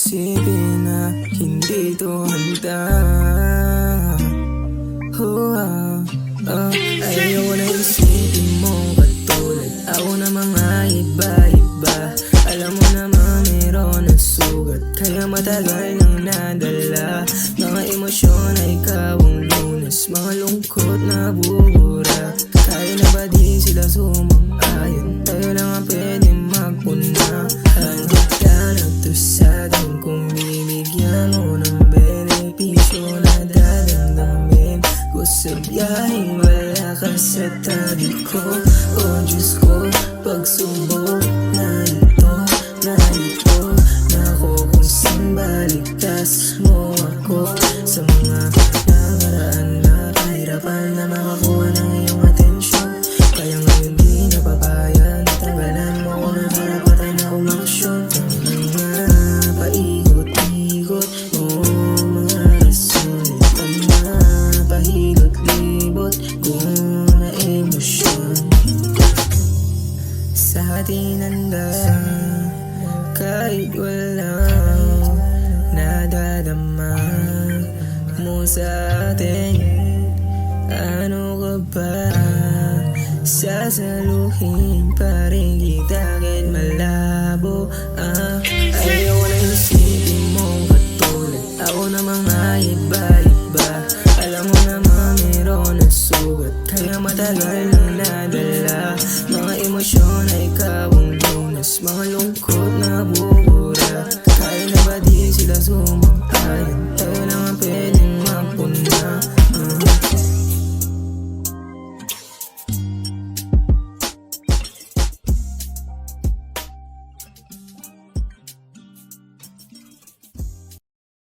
isipin na hindi to handa. Ayaw na isipin mong katulad ako na mga iba-iba. Alam mo naman meron ng sugat, kaya matagal nang nadala. Mga emosyon na ikaw ang lunas, mga lungkot na bubura. Kaya na ba di sila sumang-ayon? Tayo lang ang pwede magpuna. Hanggang ka na to sa atin kung bibigyan mo ng benepisyo na dadamdamin ko sa biyaheng wala ka sa tabi ko. Oh Diyos ko, pagsubok na ito, nako kung saan baligtas mo ako sa mga nakaraan na kahirapan na makakuha ng iyong atensyon. Kaya ngayon di napapaya na tanggalan mo ako ng karapatan na umaksyon. Ang mga paikot-ikot mo mga rason, ang mga pahilot-libot kung na emosyon sa atin handa. Kahit walang nadadama mo sa atin, ano ka ba sasaluhin pa rin kita kahit malabo. Ayaw na isipin mong katulad ako na mga iba-iba. Alam mo naman meron ng sugat, kaya matagal nang